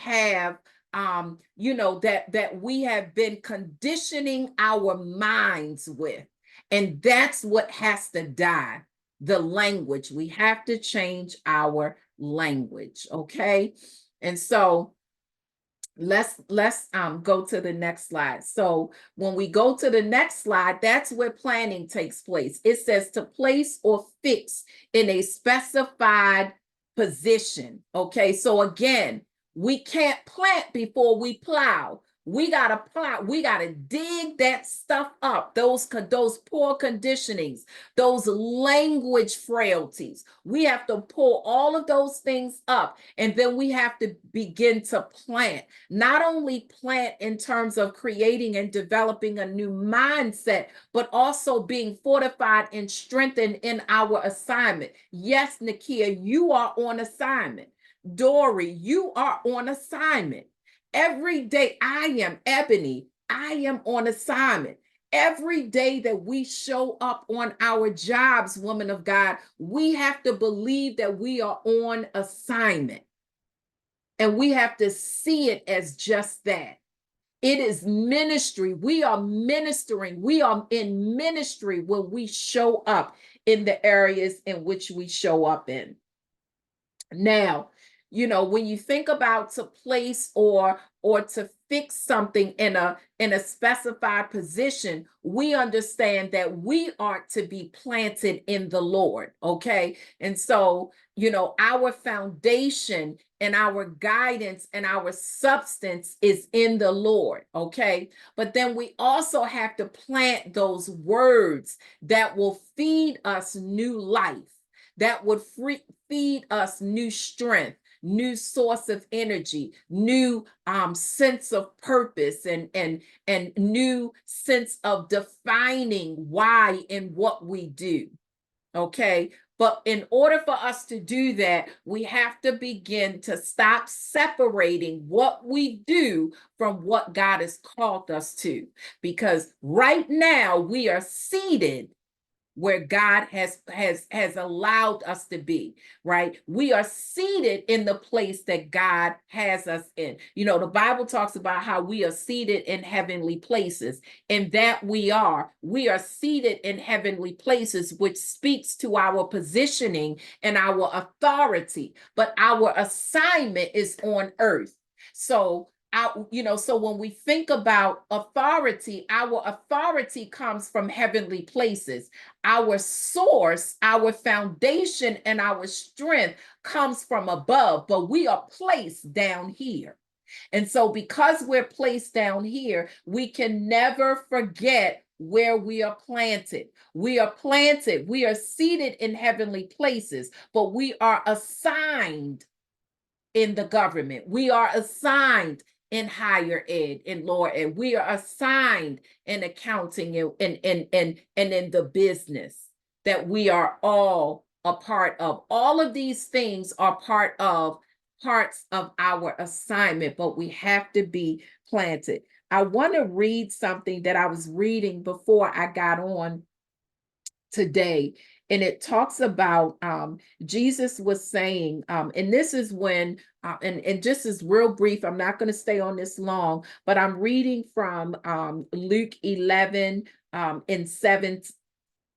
have that we have been conditioning our minds with. And that's what has to die. The language. We have to change our language. Okay. And so let's go to the next slide. So when we go to the next slide, that's where planning takes place. It says to place or fix in a specified position. Okay, so again, we can't plant before we plow. We gotta plow. We gotta dig that stuff up. Those poor conditionings, those language frailties. We have to pull all of those things up, and then we have to begin to plant. Not only plant in terms of creating and developing a new mindset, but also being fortified and strengthened in our assignment. Yes, Nakia, you are on assignment. Dory, you are on assignment. Every day, I am Ebony. I am on assignment. Every day that we show up on our jobs, woman of God, we have to believe that we are on assignment. And we have to see it as just that. It is ministry. We are ministering. We are in ministry when we show up in the areas in which we show up in. Now, when you think about to place or to fix something in a specified position, we understand that we are to be planted in the Lord. Okay. And so, our foundation and our guidance and our substance is in the Lord. Okay. But then we also have to plant those words that will feed us new life, that would feed us new strength, new source of energy, new sense of purpose, and new sense of defining why and what we do. Okay. But in order for us to do that, we have to begin to stop separating what we do from what God has called us to. Because right now we are seated where God has allowed us to be, right? We are seated in the place that God has us in. The Bible talks about how we are seated in heavenly places, and that we are seated in heavenly places, which speaks to our positioning and our authority, but our assignment is on earth. So so when we think about authority, our authority comes from heavenly places. Our source, our foundation, and our strength comes from above, but we are placed down here. And so because we're placed down here, we can never forget where we are planted. We are planted. We are seated in heavenly places, but we are assigned in the government. We are assigned in higher ed, in lower ed. We are assigned in accounting and in the business that we are all a part of. All of these things are parts of our assignment, but we have to be planted. I want to read something that I was reading before I got on today. And it talks about Jesus was saying, and this is when, and just as real brief, I'm not going to stay on this long, but I'm reading from Luke 11 and 7,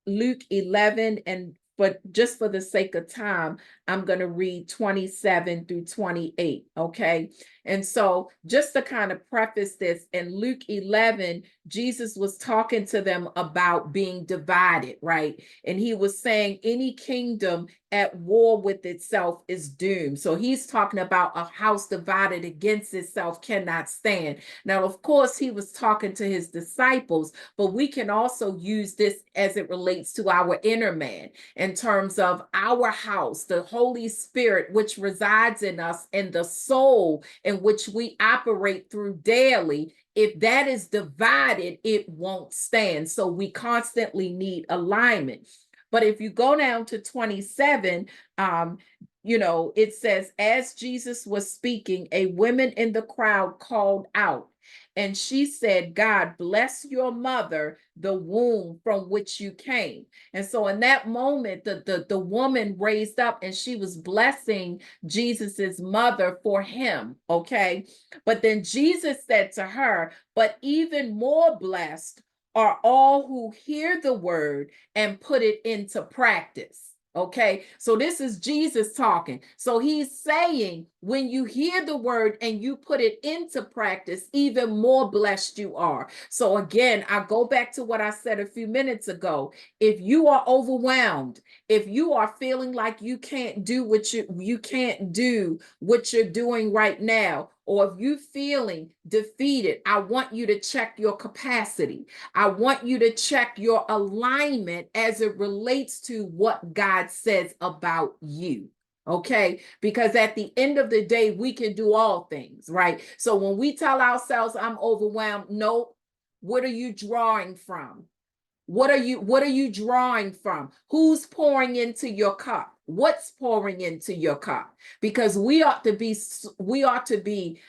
Luke 11, but just for the sake of time, I'm going to read 27 through 28. Okay. And so just to kind of preface this, in Luke 11, Jesus was talking to them about being divided, right? And he was saying any kingdom at war with itself is doomed. So he's talking about a house divided against itself cannot stand. Now, of course, he was talking to his disciples, but we can also use this as it relates to our inner man in terms of our house, the Holy Spirit, which resides in us, and the soul in which we operate through daily. If that is divided, it won't stand. So we constantly need alignment. But if you go down to 27, it says, as Jesus was speaking, a woman in the crowd called out, And she said, God bless your mother, the womb from which you came. And so in that moment, the woman raised up and she was blessing Jesus's mother for him. Okay. But then Jesus said to her, but even more blessed are all who hear the word and put it into practice. Okay, so this is Jesus talking. So he's saying, when you hear the word and you put it into practice, even more blessed you are. So again, I go back to what I said a few minutes ago. If you are overwhelmed, if you are feeling like you can't do what you can't do what you're doing right now, or if you're feeling defeated, I want you to check your capacity. I want you to check your alignment as it relates to what God says about you. Okay, because at the end of the day, we can do all things, right? So when we tell ourselves, I'm overwhelmed, no, what are you drawing from? What are you drawing from? Who's pouring into your cup? What's pouring into your cup? Because we ought to be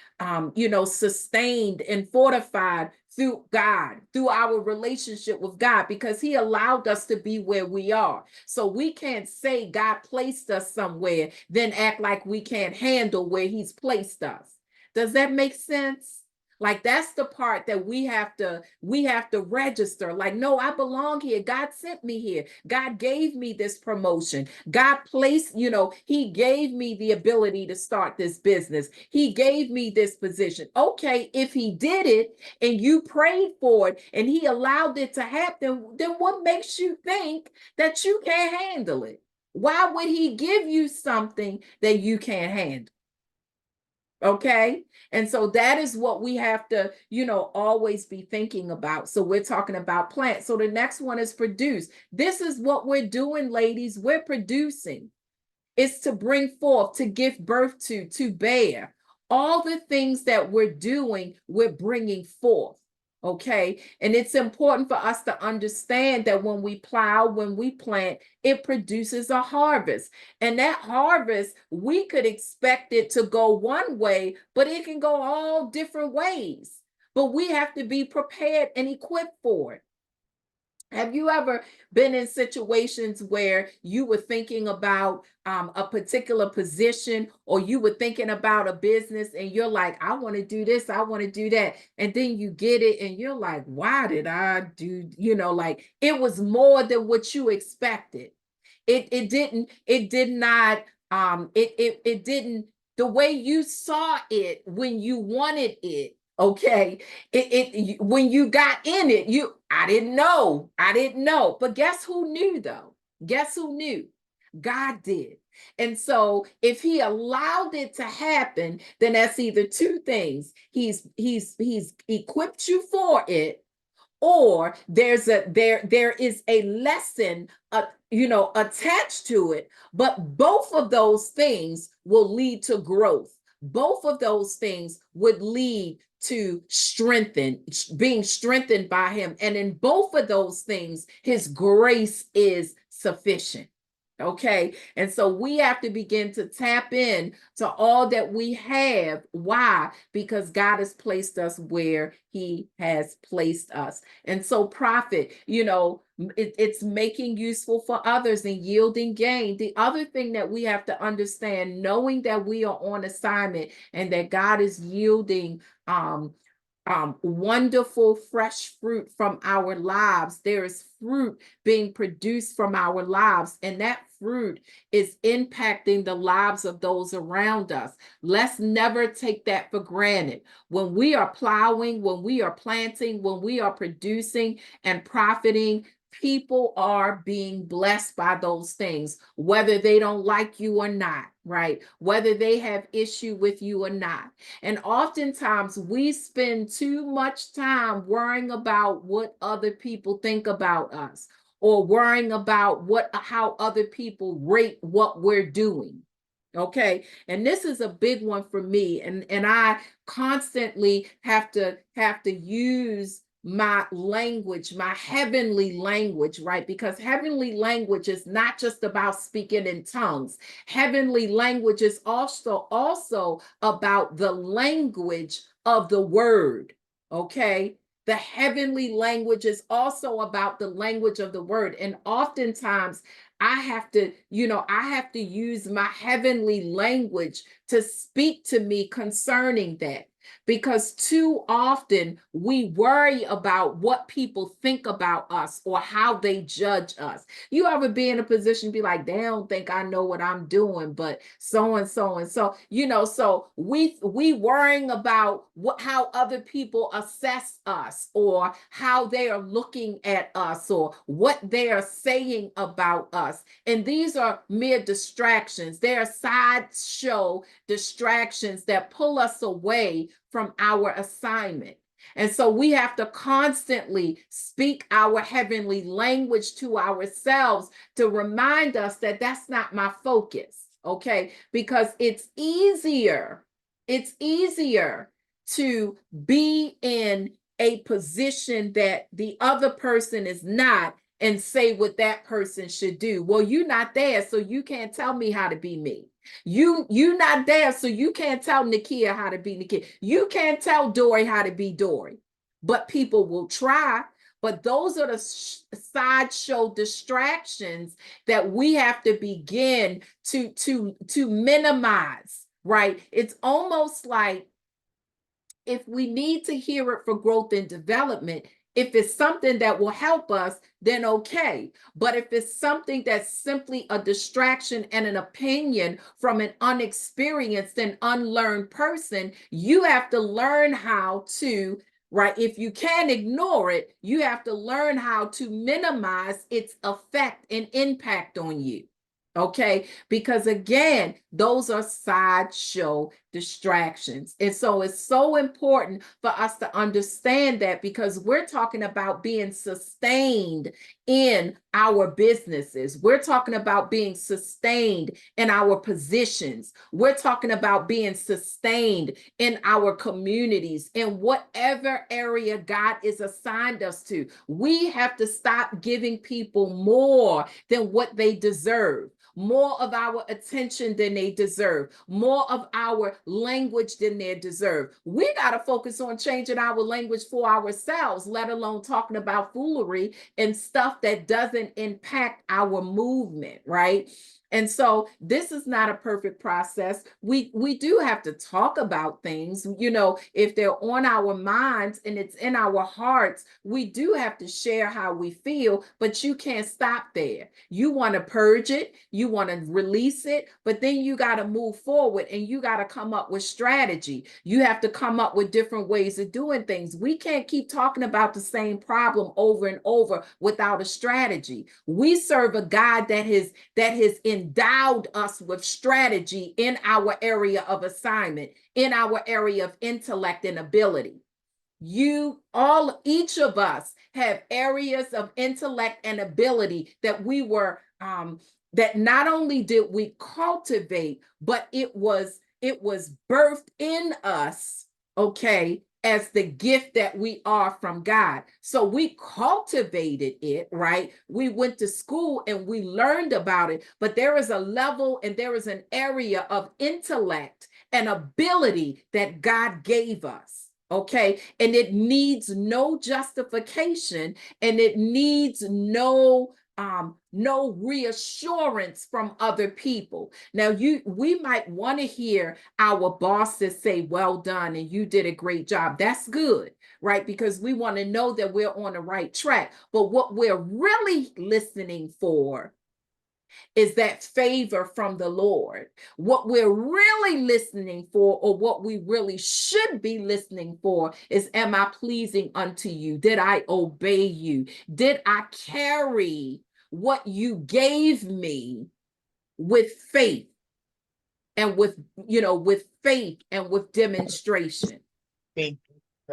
sustained and fortified through God, through our relationship with God, because he allowed us to be where we are. So we can't say God placed us somewhere, then act like we can't handle where he's placed us. Does that make sense? Like, that's the part that we have to register. Like, no, I belong here. God sent me here. God gave me this promotion. God placed, he gave me the ability to start this business. He gave me this position. Okay, if he did it and you prayed for it and he allowed it to happen, then what makes you think that you can't handle it? Why would he give you something that you can't handle? Okay. And so that is what we have to, always be thinking about. So we're talking about plants. So the next one is produce. This is what we're doing, ladies. We're producing. It's to bring forth, to give birth to bear. All the things that we're doing, we're bringing forth. Okay. And it's important for us to understand that when we plow, when we plant, it produces a harvest. And that harvest, we could expect it to go one way, but it can go all different ways. But we have to be prepared and equipped for it. Have you ever been in situations where you were thinking about a particular position, or you were thinking about a business and you're like, I want to do this, I want to do that. And then you get it and you're like, why did I do, like it was more than what you expected. It did not, it didn't, the way you saw it when you wanted it. Okay. When you got in it, I didn't know. But guess who knew though? Guess who knew? God did. And so if he allowed it to happen, then that's either two things. He's equipped you for it, or there is a lesson attached to it. But both of those things will lead to growth. Both of those things would lead to being strengthened by him. And in both of those things, his grace is sufficient. Okay. And so we have to begin to tap in to all that we have. Why? Because God has placed us where he has placed us. And so profit, it's making useful for others and yielding gain. The other thing that we have to understand, knowing that we are on assignment and that God is yielding wonderful fresh fruit from our lives. There is fruit being produced from our lives, and that fruit is impacting the lives of those around us. Let's never take that for granted. When we are plowing, when we are planting, when we are producing and profiting, people are being blessed by those things, whether they don't like you or not, right? Whether they have issue with you or not. And oftentimes we spend too much time worrying about what other people think about us, or worrying about how other people rate what we're doing. Okay. And this is a big one for me. And I constantly have to use my language, my heavenly language, right? Because heavenly language is not just about speaking in tongues. Heavenly language is also about the language of the word. Okay. The heavenly language is also about the language of the word. And oftentimes I have to, I have to use my heavenly language to speak to me concerning that. Because too often we worry about what people think about us or how they judge us. You ever be in a position to be like, they don't think I know what I'm doing, but so and so and so, so we worrying about how other people assess us or how they are looking at us or what they are saying about us. And these are mere distractions. They are sideshow distractions that pull us away from our assignment. And so we have to constantly speak our heavenly language to ourselves to remind us that that's not my focus, okay? Because it's easier to be in a position that the other person is not and say what that person should do. Well, you're not there, so you can't tell me how to be me. You not there, so you can't tell Nakia how to be Nakia. You can't tell Dory how to be Dory. But people will try. But those are the sideshow distractions that we have to begin to minimize, right? It's almost like if we need to hear it for growth and development, if it's something that will help us, then okay. But if it's something that's simply a distraction and an opinion from an unexperienced and unlearned person, you have to learn how to, right? If you can't ignore it, you have to learn how to minimize its effect and impact on you. Okay, because again, those are sideshow distractions. And so it's so important for us to understand that, because we're talking about being sustained in our businesses. We're talking about being sustained in our positions. We're talking about being sustained in our communities, in whatever area God is assigned us to. We have to stop giving people more than what they deserve, more of our attention than they deserve, more of our language than they deserve. We got to focus on changing our language for ourselves, let alone talking about foolery and stuff that doesn't impact our movement, right? And so this is not a perfect process. We do have to talk about things, if they're on our minds and it's in our hearts, we do have to share how we feel, but you can't stop there. You want to purge it, you want to release it, but then you got to move forward and you got to come up with strategy. You have to come up with different ways of doing things. We can't keep talking about the same problem over and over without a strategy. We serve a God that has endowed us with strategy in our area of assignment, in our area of intellect and ability. Each of us have areas of intellect and ability that we were, that not only did we cultivate, but it was birthed in us, okay, as the gift that we are from God. So we cultivated it, right? We went to school and we learned about it, but there is a level and there is an area of intellect and ability that God gave us. Okay. And it needs no justification, and it needs no reassurance from other people. Now, we might want to hear our bosses say, well done, and you did a great job. That's good, right? Because we want to know that we're on the right track. But what we're really listening for is that favor from the Lord. What we're really listening for, or what we really should be listening for, is, am I pleasing unto you? Did I obey you? Did I carry what you gave me with faith and with demonstration?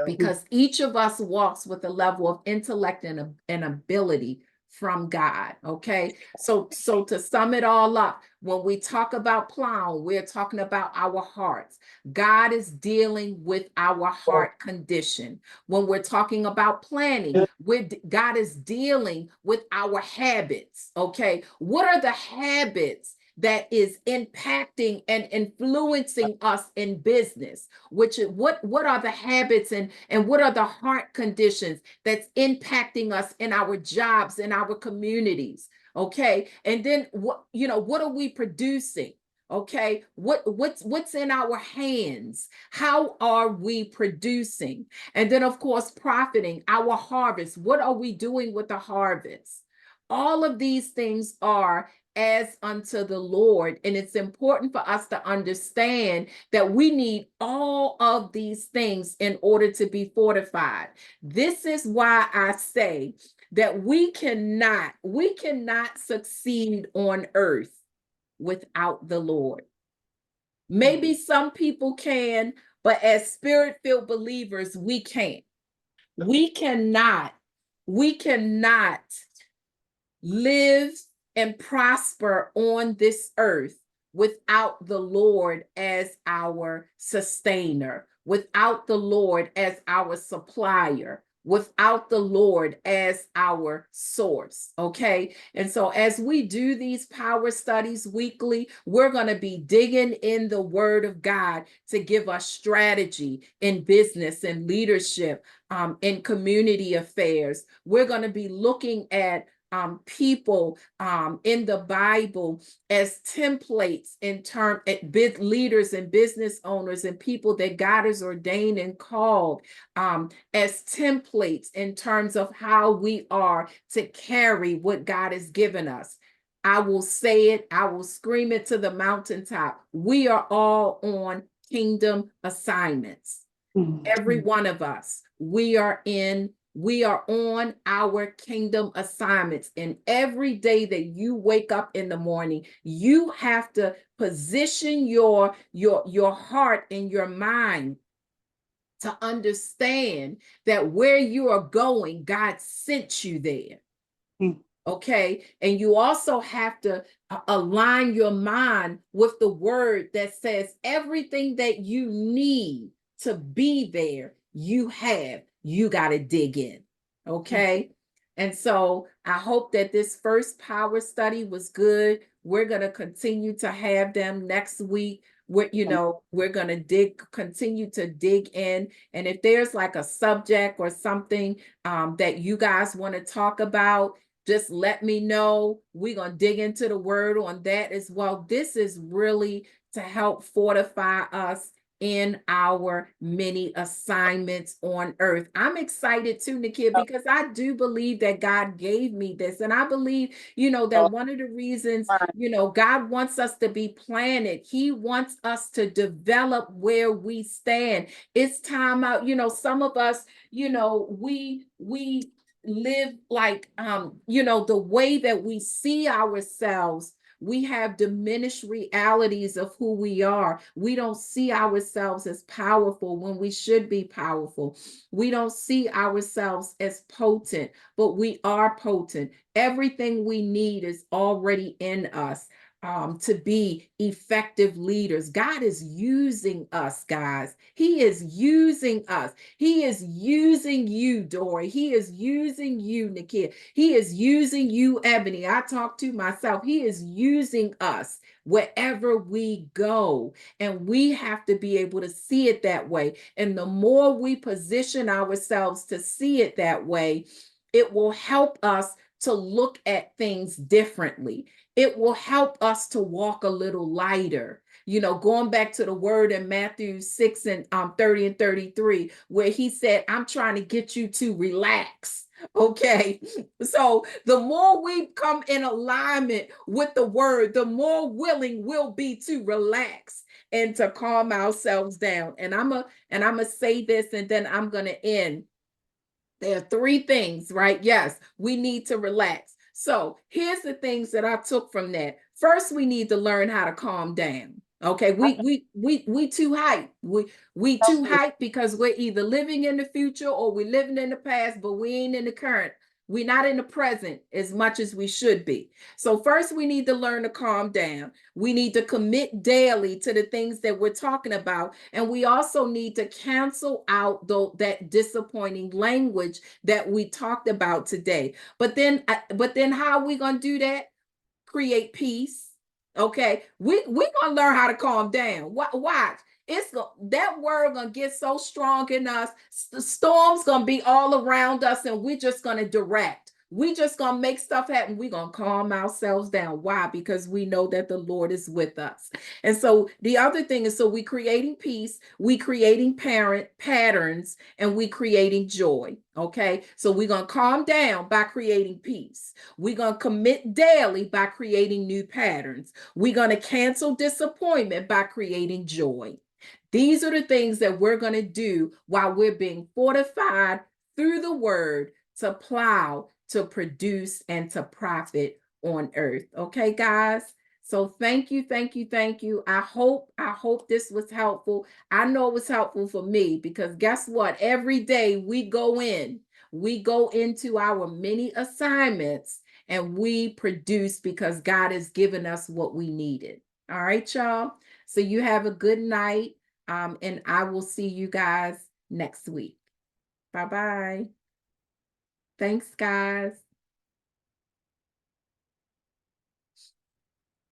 Because each of us walks with a level of intellect and ability from God. Okay. So to sum it all up, when we talk about plowing, we're talking about our hearts. God is dealing with our heart condition. When we're talking about planning, God is dealing with our habits. Okay. What are the habits that is impacting and influencing us in business? Which what are the habits and what are the heart conditions that's impacting us in our jobs, in our communities? Okay. And then what are we producing? Okay, what's in our hands? How are we producing? And then, of course, profiting our harvest. What are we doing with the harvest? All of these things are as unto the Lord. And it's important for us to understand that we need all of these things in order to be fortified. This is why I say that we cannot succeed on earth without the Lord. Maybe some people can, but as spirit-filled believers, we can't. We cannot live and prosper on this earth without the Lord as our sustainer, without the Lord as our supplier, without the Lord as our source. Okay. And so as we do these power studies weekly, we're going to be digging in the word of God to give us strategy in business and leadership, in community affairs. We're going to be looking at people in the Bible as templates in term at leaders and business owners and people that God has ordained and called, as templates in terms of how we are to carry what God has given us. I will say it, I will scream it to the mountaintop. We are all on kingdom assignments. Every one of us, we are on our kingdom assignments. And every day that you wake up in the morning, you have to position your heart and your mind to understand that where you are going, God sent you there. Okay. And you also have to align your mind with the word that says everything that you need to be there, you got to dig in. Okay. And so I hope that this first power study was good. We're going to continue to have them next week. We're going to continue to dig in. And if there's like a subject or something that you guys want to talk about, just let me know. We're going to dig into the word on that as well. This is really to help fortify us in our many assignments on earth. I'm excited too, Nakia, because I do believe that God gave me this. And I believe, that one of the reasons, God wants us to be planted. He wants us to develop where we stand. It's time out. Some of us, we live like, the way that we see ourselves, we have diminished realities of who we are. We don't see ourselves as powerful when we should be powerful. We don't see ourselves as potent, but we are potent. Everything we need is already in us. To be effective leaders. God is using us, guys. He is using us. He is using you, Dory. He is using you, Nakia. He is using you, Ebony. I talk to myself. He is using us wherever we go. And we have to be able to see it that way. And the more we position ourselves to see it that way, it will help us to look at things differently. It will help us to walk a little lighter. Going back to the word in Matthew 6 and 30 and 33, where he said, I'm trying to get you to relax. Okay. So the more we come in alignment with the word, the more willing we'll be to relax and to calm ourselves down. And I'm gonna say this, and then I'm gonna end. There are three things, right? Yes, we need to relax. So here's the things that I took from that. First, we need to learn how to calm down. Okay, we too hype. We too hype because we're either living in the future or we're living in the past, but we ain't in the current. We're not in the present as much as we should be. So first, we need to learn to calm down. We need to commit daily to the things that we're talking about. And we also need to cancel out that disappointing language that we talked about today. But then how are we going to do that? Create peace, Okay, we gonna learn how to calm down. Watch, that word gonna get so strong in us. The storm's gonna be all around us, and we're just gonna direct. We just gonna make stuff happen. We gonna calm ourselves down. Why? Because we know that the Lord is with us. And so the other thing is, so we creating peace, we creating parent patterns, and we creating joy. Okay, so we're gonna calm down by creating peace. We're gonna commit daily by creating new patterns. We're going to cancel disappointment by creating joy. These are the things that we're going to do while we're being fortified through the word to plow, to produce, and to profit on earth. Okay, guys? So thank you, thank you, thank you. I hope this was helpful. I know it was helpful for me because guess what? Every day we go into our many assignments and we produce because God has given us what we needed. All right, y'all. So you have a good night. And I will see you guys next week. Bye-bye. Thanks, guys.